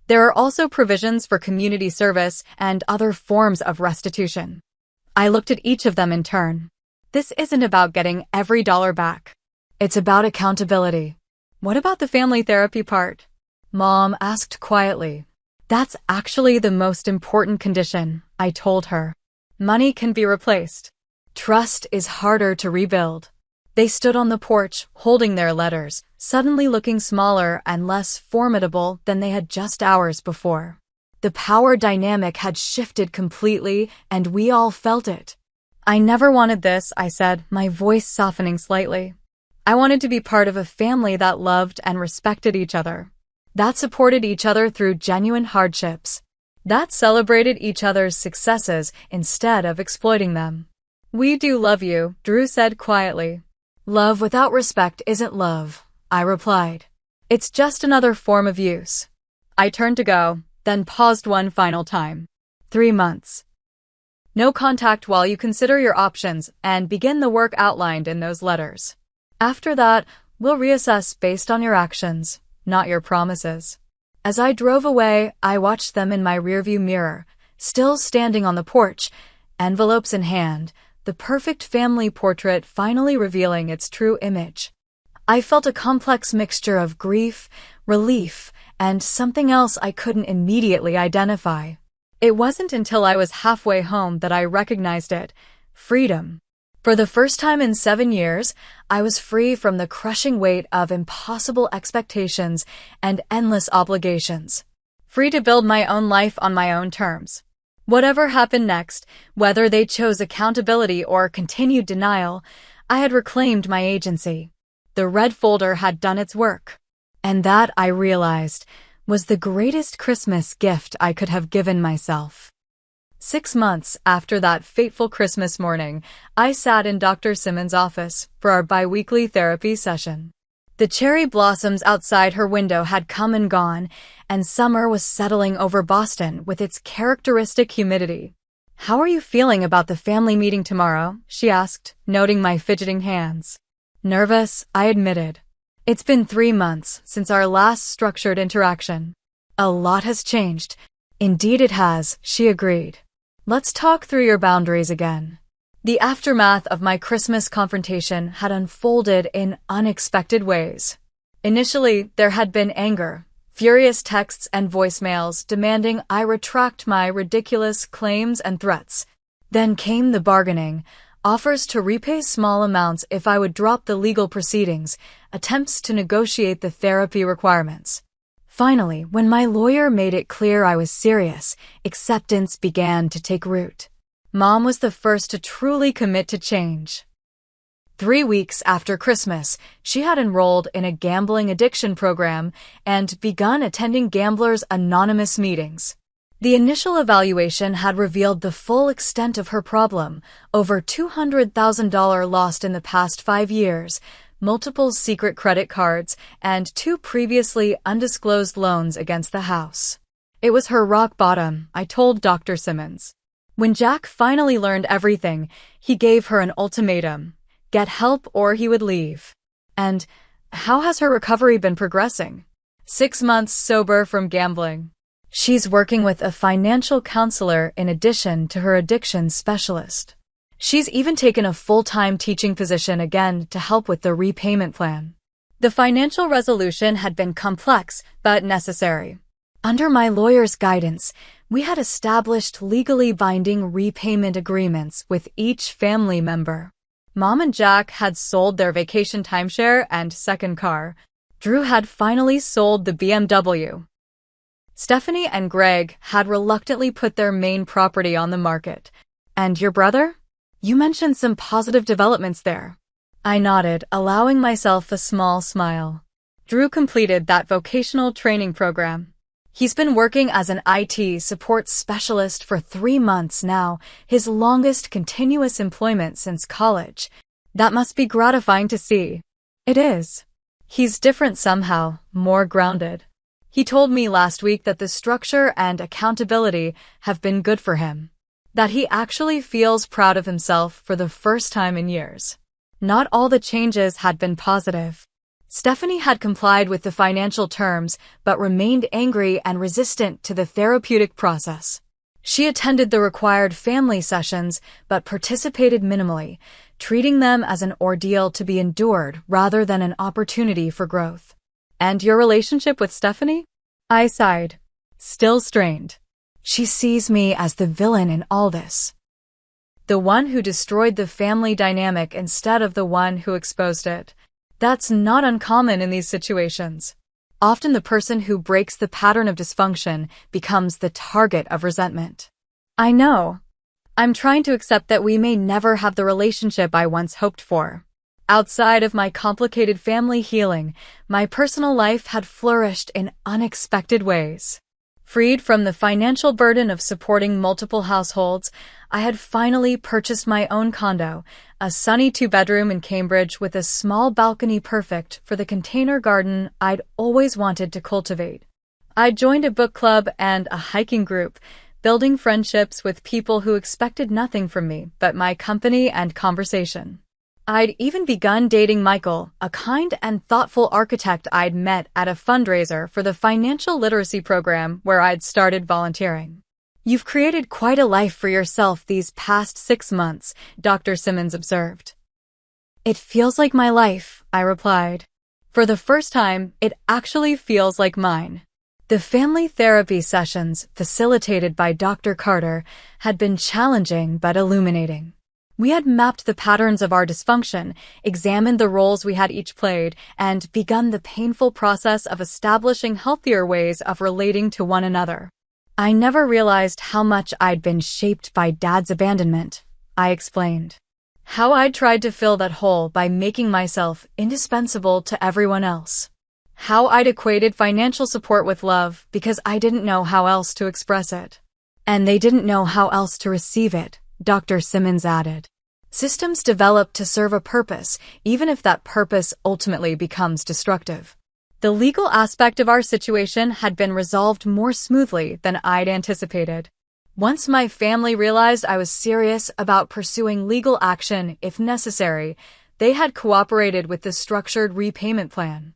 There are also provisions for community service and other forms of restitution. I looked at each of them in turn. This isn't about getting every dollar back. It's about accountability. What about the family therapy part? Mom asked quietly. That's actually the most important condition, I told her. Money can be replaced. Trust is harder to rebuild. They stood on the porch, holding their letters, suddenly looking smaller and less formidable than they had just hours before. The power dynamic had shifted completely, and we all felt it. I never wanted this, I said, my voice softening slightly. I wanted to be part of a family that loved and respected each other. That supported each other through genuine hardships. That celebrated each other's successes instead of exploiting them. We do love you, Drew said quietly. Love without respect isn't love, I replied. It's just another form of use. I turned to go, then paused one final time. 3 months. No contact while you consider your options and begin the work outlined in those letters. After that, we'll reassess based on your actions, not your promises. As I drove away, I watched them in my rearview mirror, still standing on the porch, envelopes in hand, the perfect family portrait finally revealing its true image. I felt a complex mixture of grief, relief, and something else I couldn't immediately identify. It wasn't until I was halfway home that I recognized it: freedom. For the first time in 7 years, I was free from the crushing weight of impossible expectations and endless obligations. Free to build my own life on my own terms. Whatever happened next, whether they chose accountability or continued denial, I had reclaimed my agency. The red folder had done its work. And that, I realized, was the greatest Christmas gift I could have given myself. 6 months after that fateful Christmas morning, I sat in Dr. Simmons' office for our bi-weekly therapy session. The cherry blossoms outside her window had come and gone, and summer was settling over Boston with its characteristic humidity. How are you feeling about the family meeting tomorrow? She asked, noting my fidgeting hands. Nervous, I admitted. It's been 3 months since our last structured interaction. A lot has changed. Indeed it has, she agreed. Let's talk through your boundaries again. The aftermath of my Christmas confrontation had unfolded in unexpected ways. Initially, there had been anger, furious texts and voicemails demanding I retract my ridiculous claims and threats. Then came the bargaining, offers to repay small amounts if I would drop the legal proceedings, attempts to negotiate the therapy requirements. Finally, when my lawyer made it clear I was serious, acceptance began to take root. Mom was the first to truly commit to change. 3 weeks after Christmas, she had enrolled in a gambling addiction program and begun attending Gamblers Anonymous meetings. The initial evaluation had revealed the full extent of her problem: over $200,000 lost in the past 5 years, multiple secret credit cards, and 2 previously undisclosed loans against the house. It was her rock bottom, I told Dr. Simmons. When Jack finally learned everything, he gave her an ultimatum: get help or he would leave. And how has her recovery been progressing? 6 months sober from gambling. She's working with a financial counselor in addition to her addiction specialist. She's even taken a full-time teaching position again to help with the repayment plan. The financial resolution had been complex but necessary. Under my lawyer's guidance, we had established legally binding repayment agreements with each family member. Mom and Jack had sold their vacation timeshare and second car. Drew had finally sold the BMW. Stephanie and Greg had reluctantly put their main property on the market. And your brother? You mentioned some positive developments there. I nodded, allowing myself a small smile. Drew completed that vocational training program. He's been working as an IT support specialist for 3 months now, his longest continuous employment since college. That must be gratifying to see. It is. He's different somehow, more grounded. He told me last week that the structure and accountability have been good for him. That he actually feels proud of himself for the first time in years. Not all the changes had been positive. Stephanie had complied with the financial terms, but remained angry and resistant to the therapeutic process. She attended the required family sessions, but participated minimally, treating them as an ordeal to be endured rather than an opportunity for growth. And your relationship with Stephanie? I sighed. Still strained. She sees me as the villain in all this. The one who destroyed the family dynamic instead of the one who exposed it. That's not uncommon in these situations. Often the person who breaks the pattern of dysfunction becomes the target of resentment. I know. I'm trying to accept that we may never have the relationship I once hoped for. Outside of my complicated family healing, my personal life had flourished in unexpected ways. Freed from the financial burden of supporting multiple households, I had finally purchased my own condo, a sunny 2-bedroom in Cambridge with a small balcony perfect for the container garden I'd always wanted to cultivate. I joined a book club and a hiking group, building friendships with people who expected nothing from me but my company and conversation. I'd even begun dating Michael, a kind and thoughtful architect I'd met at a fundraiser for the financial literacy program where I'd started volunteering. You've created quite a life for yourself these past 6 months, Dr. Simmons observed. It feels like my life, I replied. For the first time, it actually feels like mine. The family therapy sessions, facilitated by Dr. Carter, had been challenging but illuminating. We had mapped the patterns of our dysfunction, examined the roles we had each played, and begun the painful process of establishing healthier ways of relating to one another. I never realized how much I'd been shaped by Dad's abandonment, I explained. How I'd tried to fill that hole by making myself indispensable to everyone else. How I'd equated financial support with love because I didn't know how else to express it. And they didn't know how else to receive it, Dr. Simmons added. Systems develop to serve a purpose, even if that purpose ultimately becomes destructive. The legal aspect of our situation had been resolved more smoothly than I'd anticipated. Once my family realized I was serious about pursuing legal action if necessary, they had cooperated with the structured repayment plan.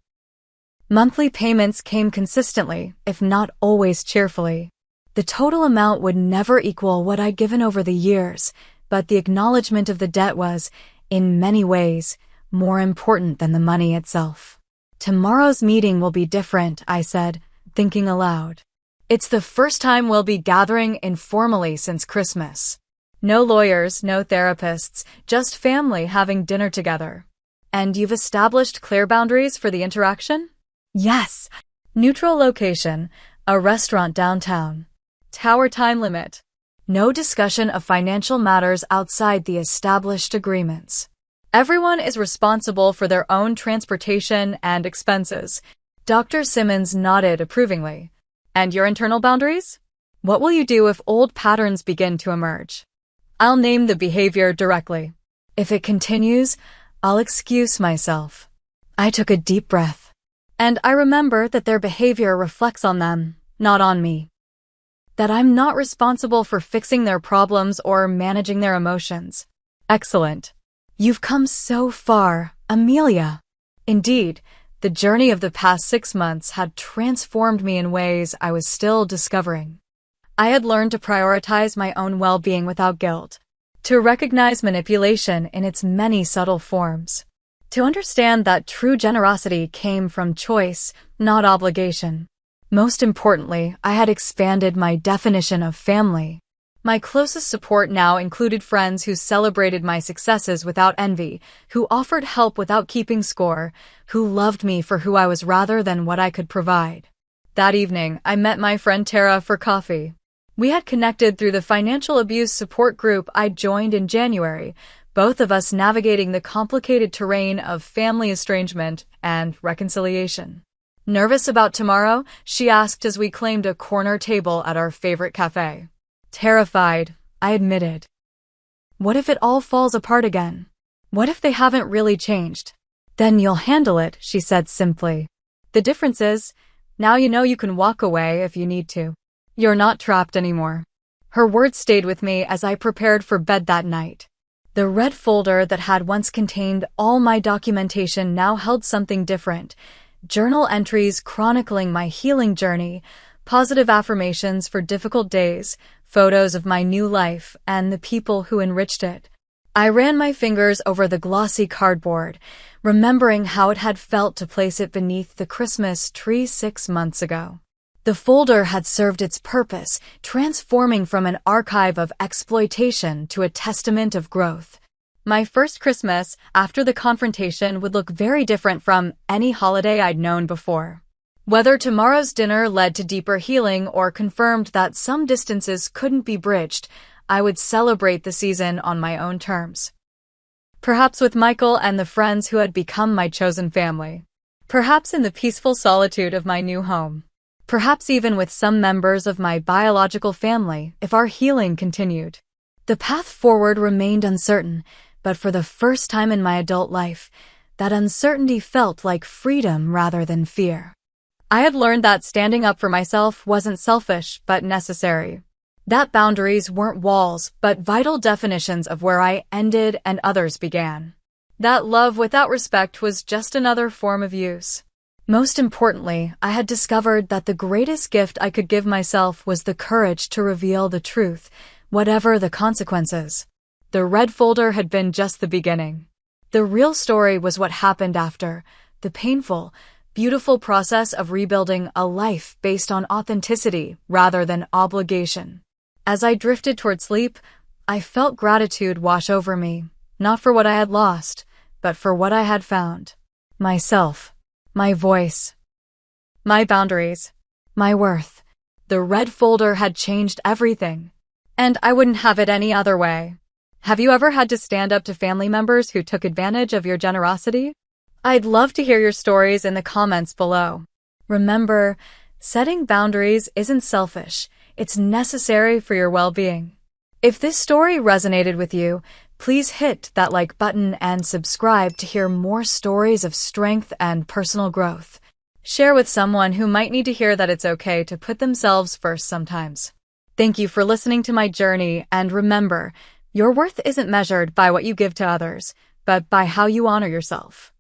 Monthly payments came consistently, if not always cheerfully. The total amount would never equal what I'd given over the years, but the acknowledgement of the debt was, in many ways, more important than the money itself. Tomorrow's meeting will be different, I said, thinking aloud. It's the first time we'll be gathering informally since Christmas. No lawyers, no therapists, just family having dinner together. And you've established clear boundaries for the interaction? Yes. Neutral location, a restaurant downtown. Tower time limit. No discussion of financial matters outside the established agreements. Everyone is responsible for their own transportation and expenses. Dr. Simmons nodded approvingly. And your internal boundaries? What will you do if old patterns begin to emerge? I'll name the behavior directly. If it continues, I'll excuse myself. I took a deep breath. And I remember that their behavior reflects on them, not on me. That I'm not responsible for fixing their problems or managing their emotions. Excellent. You've come so far, Amelia. Indeed, The journey of the past 6 months had transformed me in ways I was still discovering. I had learned to prioritize my own well-being without guilt, to recognize manipulation in its many subtle forms, to understand that true generosity came from choice, not obligation. Most importantly, I had expanded my definition of family. My closest support now included friends who celebrated my successes without envy, who offered help without keeping score, who loved me for who I was rather than what I could provide. That evening, I met my friend Tara for coffee. We had connected through the financial abuse support group I joined in January, both of us navigating the complicated terrain of family estrangement and reconciliation. Nervous about tomorrow, she asked as we claimed a corner table at our favorite cafe. Terrified, I admitted. What if it all falls apart again? What if they haven't really changed? Then you'll handle it, she said simply. The difference is, now you know you can walk away if you need to. You're not trapped anymore. Her words stayed with me as I prepared for bed that night. The red folder that had once contained all my documentation now held something different. Journal entries chronicling my healing journey, positive affirmations for difficult days, photos of my new life, and the people who enriched it. I ran my fingers over the glossy cardboard, remembering how it had felt to place it beneath the Christmas tree 6 months ago. The folder had served its purpose, transforming from an archive of exploitation to a testament of growth. My first Christmas after the confrontation would look very different from any holiday I'd known before. Whether tomorrow's dinner led to deeper healing or confirmed that some distances couldn't be bridged, I would celebrate the season on my own terms. Perhaps with Michael and the friends who had become my chosen family. Perhaps in the peaceful solitude of my new home. Perhaps even with some members of my biological family if our healing continued. The path forward remained uncertain, but for the first time in my adult life, that uncertainty felt like freedom rather than fear. I had learned that standing up for myself wasn't selfish, but necessary. That boundaries weren't walls, but vital definitions of where I ended and others began. That love without respect was just another form of use. Most importantly, I had discovered that the greatest gift I could give myself was the courage to reveal the truth, whatever the consequences. The red folder had been just the beginning. The real story was what happened after, the painful, beautiful process of rebuilding a life based on authenticity rather than obligation. As I drifted toward sleep, I felt gratitude wash over me, not for what I had lost, but for what I had found. Myself, my voice, my boundaries, my worth. The red folder had changed everything, and I wouldn't have it any other way. Have you ever had to stand up to family members who took advantage of your generosity? I'd love to hear your stories in the comments below. Remember, setting boundaries isn't selfish, it's necessary for your well-being. If this story resonated with you, please hit that like button and subscribe to hear more stories of strength and personal growth. Share with someone who might need to hear that it's okay to put themselves first sometimes. Thank you for listening to my journey, and remember, your worth isn't measured by what you give to others, but by how you honor yourself.